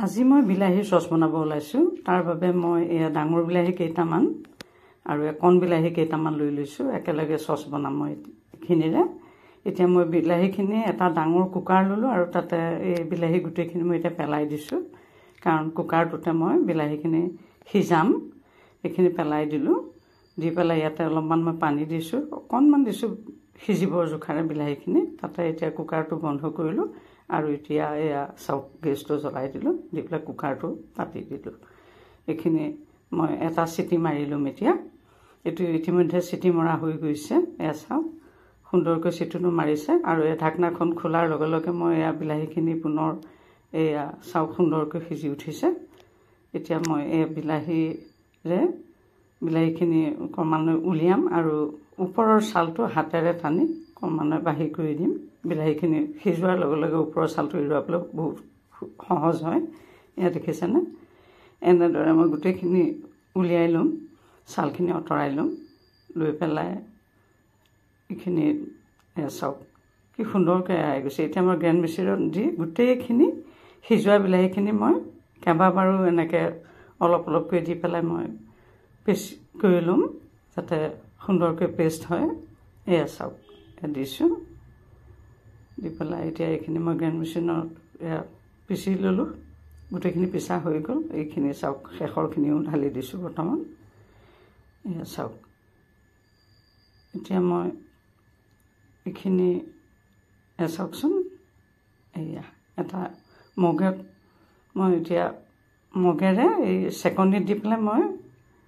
আজি মই বিলাহীৰ চচ বনাব ওলাইছোঁ। তাৰ বাবে মই এয়া ডাঙৰ বিলাহী কেইটামান আৰু কণ বিলাহী কেইটামান লৈ লৈছোঁ। একেলগে চচ বনাম মই এইখিনিৰে। এতিয়া মই বিলাহীখিনি এটা ডাঙৰ কুকাৰ ল'লোঁ আৰু তাতে এই বিলাহী গোটেইখিনি মই এতিয়া পেলাই দিছোঁ, কাৰণ কুকাৰটোতে মই বিলাহীখিনি সিজাম। এইখিনি পেলাই দিলোঁ। দি পেলাই ইয়াতে অলপমান মই পানী দিছোঁ, অকণমান দিছোঁ সিজিবৰ জোখাৰে বিলাহীখিনি। তাতে এতিয়া কুকাৰটো বন্ধ কৰিলোঁ আৰু এতিয়া এয়া চাওক গেছটো জ্বলাই দিলোঁ, দি পেলাই কুকাৰটো পাতি দিলোঁ। এইখিনি মই এটা চিটি মাৰি ল'ম এতিয়া। এইটো ইতিমধ্যে চিটি মৰা হৈ গৈছে, এয়া চাওক সুন্দৰকৈ চিটিটো মাৰিছে। আৰু এই ঢাকনাখন খোলাৰ লগে লগে মই এয়া বিলাহীখিনি পুনৰ এয়া চাওক সুন্দৰকৈ সিজি উঠিছে। এতিয়া মই এই বিলাহীখিনি ক্ৰমান্বয়ে উলিয়াম আৰু ওপৰৰ ছালটো হাতেৰে টানি ক্ৰমান্বয়ে বাহিৰ কৰি দিম। বিলাহীখিনি সিজোৱাৰ লগে লগে ওপৰৰ ছালটো এৰুৱাবলৈ বহুত সহজ হয়। এয়া দেখিছেনে? এনেদৰে মই গোটেইখিনি উলিয়াই ল'ম, ছালখিনি আঁতৰাই ল'ম। লৈ পেলাই এইখিনি চাওক কি সুন্দৰকৈ এৰাই গৈছে। এতিয়া মই গ্ৰেণ্ড মিক্সাৰত দি গোটেইখিনি সিজোৱা বিলাহীখিনি মই কেইবাবাৰো এনেকৈ অলপ অলপকৈ দি পেলাই মই পেষ্ট কৰি ল'ম, যাতে সুন্দৰকৈ পেষ্ট হয়। এয়া চাওক দিছোঁ। দি পেলাই এতিয়া এইখিনি মই গ্ৰেণ্ড মেচিনত এয়া পিচি ল'লোঁ। গোটেইখিনি পিচা হৈ গ'ল। এইখিনি চাওক শেষৰখিনিও ঢালি দিছোঁ বৰ্তমান। এয়া চাওক এতিয়া মই এইখিনি চাওকচোন, এয়া এটা মগত মই এতিয়া মগেৰে এই চেকনিত দি পেলাই মই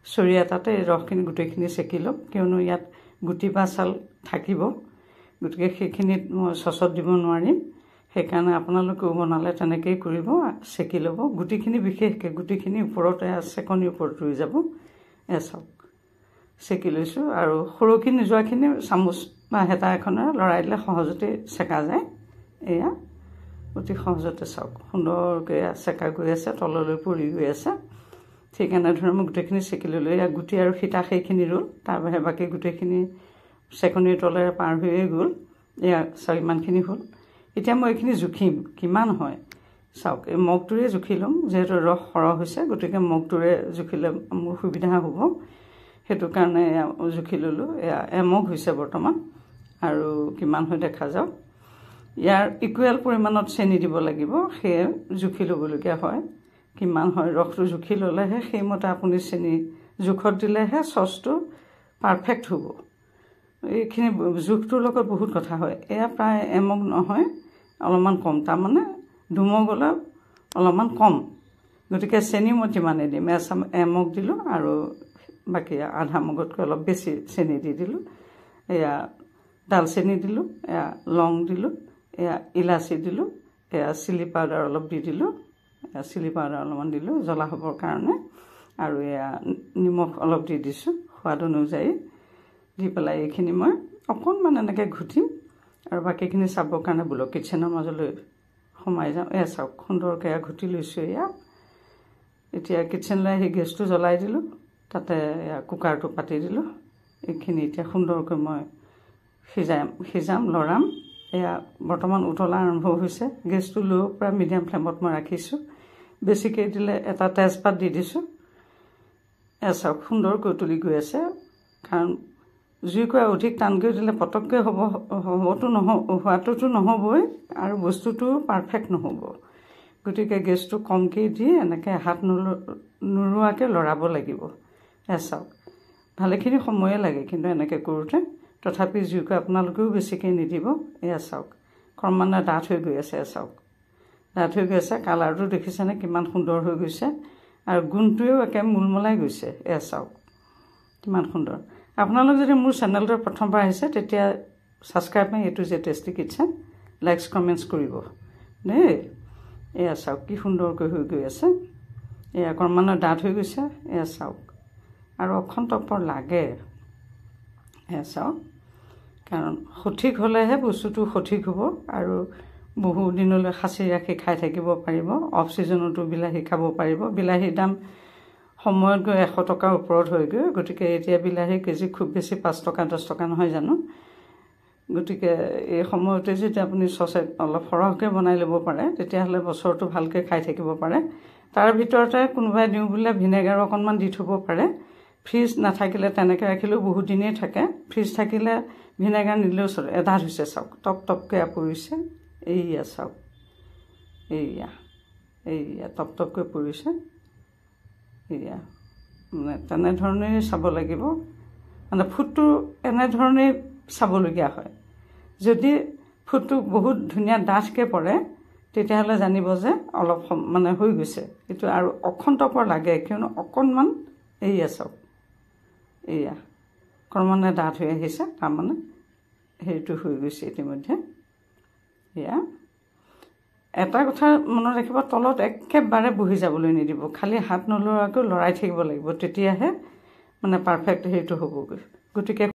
চৰি এটাতে এই ৰসখিনি গোটেইখিনি চেকি ল'ম, কিয়নো ইয়াত গুটি বা ছাল থাকিব। গতিকে সেইখিনিত মই চচত দিব নোৱাৰিম। সেইকাৰণে আপোনালোকেও বনালে তেনেকৈয়ে কৰিব, চেকি ল'ব। গুটিখিনি বিশেষকৈ গুটিখিনি ওপৰতে চেকনিৰ ওপৰত ৰৈ যাব। এয়া চাওক চেকি লৈছোঁ। আৰু সৰকি নোযোৱাখিনি চামুচ বা হেতা এখনেৰে লৰাই দিলে সহজতে চেকা যায়। এয়া অতি সহজতে চাওক সুন্দৰকৈ চেকা গৈ আছে, তললৈ পৰি গৈ আছে। ঠিক এনেধৰণে মই গোটেইখিনি চেকি ল'লোঁ। এয়া গুটি আৰু সীতা সেইখিনি ৰ'ল, তাৰ বাহিৰে বাকী গোটেইখিনি চেকনিৰ তলেৰে পাৰ হৈয়ে গ'ল। এয়া চাওক ইমানখিনি হ'ল। এতিয়া মই এইখিনি জুখিম কিমান হয়। চাওক এই মগটোৰে জুখি ল'ম, যিহেতু ৰস সৰহ হৈছে, গতিকে মগটোৰে জুখিলে মোৰ সুবিধা হ'ব। সেইটো কাৰণে জুখি ল'লোঁ। এয়া এমগ হৈছে বৰ্তমান। আৰু কিমান হয় দেখা যাওক। ইয়াৰ ইকুৱেল পৰিমাণত চেনি দিব লাগিব, সেয়ে জুখি ল'বলগীয়া হয়। কিমান হয় ৰসটো জুখি ল'লেহে সেইমতে আপুনি চেনি জোখত দিলেহে চচটো পাৰফেক্ট হ'ব। এইখিনি জোখটোৰ লগত বহুত কথা হয়। এয়া প্ৰায় এমগ নহয়, অলপমান কম, তাৰমানে দুমগ হ'লে অলপমান কম। গতিকে চেনি মই যিমানেই দিম, এমগ দিলোঁ আৰু বাকী আধা মগতকৈ অলপ বেছি চেনি দি দিলোঁ। এয়া ডালচেনি দিলোঁ, এয়া লং দিলোঁ, এয়া ইলাচি দিলোঁ, এয়া চিলি পাউডাৰ অলপ দি দিলোঁ, চিলি পাউডাৰ অলপমান দিলোঁ জ্বলা হ'বৰ কাৰণে, আৰু এয়া নিমখ অলপ দি দিছোঁ সোৱাদ অনুযায়ী। দি পেলাই এইখিনি মই অকণমান এনেকৈ ঘুটিম আৰু বাকীখিনি চাবৰ কাৰণে বোলো কিটচেনৰ মাজলৈ সোমাই যাওঁ। এয়া চাওক সুন্দৰকৈ ঘুটি লৈছোঁ। এয়া এতিয়া কিটচেনলৈ আহি গেছটো জ্বলাই দিলোঁ, তাতে এয়া কুকাৰটো পাতি দিলোঁ। এইখিনি এতিয়া সুন্দৰকৈ মই সিজাম লৰাম। এয়া বৰ্তমান উতলা আৰম্ভ হৈছে। গেছটো ল' পৰা মিডিয়াম ফ্লেমত মই ৰাখিছোঁ। বেছিকৈ দিলে এটা তেজপাত দি দিছোঁ। এয়া চাওক সুন্দৰকৈ উতলি গৈ আছে, কাৰণ জুইকুৰা অধিক টানকৈ দিলে পটককৈ হোৱাটোতো নহ'বই আৰু বস্তুটো পাৰফেক্ট নহ'ব। গতিকে গেছটো কমকৈ দি এনেকৈ হাত নোৰোৱাকৈ লৰাব লাগিব। এয়া চাওক ভালেখিনি সময়ে লাগে কিন্তু এনেকৈ কৰোঁতে, তথাপি জুইকুৰা আপোনালোকেও বেছিকৈ নিদিব। এয়া চাওক ক্ৰমান্বয়ে ডাঠ হৈ গৈ আছে। চাওক ডাঠ হৈ গৈ আছে, কালাৰটো দেখিছেনে কিমান সুন্দৰ হৈ গৈছে, আৰু গোন্ধটোৱেও একে মূলমলাই গৈছে। এয়া চাওক কিমান সুন্দৰ। আপোনালোক যদি মোৰ চেনেলটোৰ প্ৰথমবাৰ আহিছে তেতিয়া ছাবস্ক্ৰাইব মাৰি এইটো যে টেষ্টি কিটচেন লাইকছ কমেণ্টছ কৰিব দেই। এয়া চাওক কি সুন্দৰকৈ হৈ গৈ আছে। এয়া ক্ৰমান্বয়ে ডাঠ হৈ গৈছে। এয়া চাওক আৰু অখন্তপৰ লাগে। এয়া চাওক, কাৰণ সঠিক হ'লেহে বস্তুটো সঠিক হ'ব আৰু বহু দিনলৈ সাঁচি ৰাখি খাই থাকিব পাৰিব। অফ ছিজনতো বিলাহী খাব পাৰিব। বিলাহীৰ দাম সময়ত গৈ 100 টকাৰ ওপৰত হয়গৈ। গতিকে এতিয়া বিলাহীৰ কেজি খুব বেছি 5 টকা 10 টকা নহয় জানো। গতিকে এই সময়তে যদি আপুনি চচেত অলপ সৰহকৈ বনাই ল'ব পাৰে তেতিয়াহ'লে বছৰটো ভালকৈ খাই থাকিব পাৰে। তাৰ ভিতৰতে কোনোবাই দিওঁ বোলে ভিনেগাৰ অকণমান দি থ'ব পাৰে। ফ্ৰিজ নাথাকিলে তেনেকৈ ৰাখিলেও বহুত দিনেই থাকে। ফ্ৰিজ থাকিলে ভিনেগাৰ নিদিলেও চলে। এডাল হৈছে চাওক, টপ টপকৈ পৰিছে। এইয়া চাওক, এইয়া টপ টপকৈ পৰিছে। এইয়া মানে তেনেধৰণেই চাব লাগিব। মানে ফুটটো এনেধৰণেই চাবলগীয়া হয়। যদি ফুটটো বহুত ধুনীয়া ডাঠকৈ পৰে তেতিয়াহ'লে জানিব যে অলপ মানে হৈ গৈছে। কিন্তু আৰু অখন্তকৰ লাগে, কিয়নো অকণমান এইয়া চাওক, এইয়া অকণমানে ডাঠ হৈ আহিছে, তাৰমানে হেৰিটো হৈ গৈছে ইতিমধ্যে। এয়া এটা কথা মনত ৰাখিব, তলত একেবাৰে বহি যাবলৈ নিদিব, খালি হাত নলৰাকৈ লৰাই থাকিব লাগিব, তেতিয়াহে মানে পাৰফেক্ট হেৰিটো হ'বগৈ। গতিকে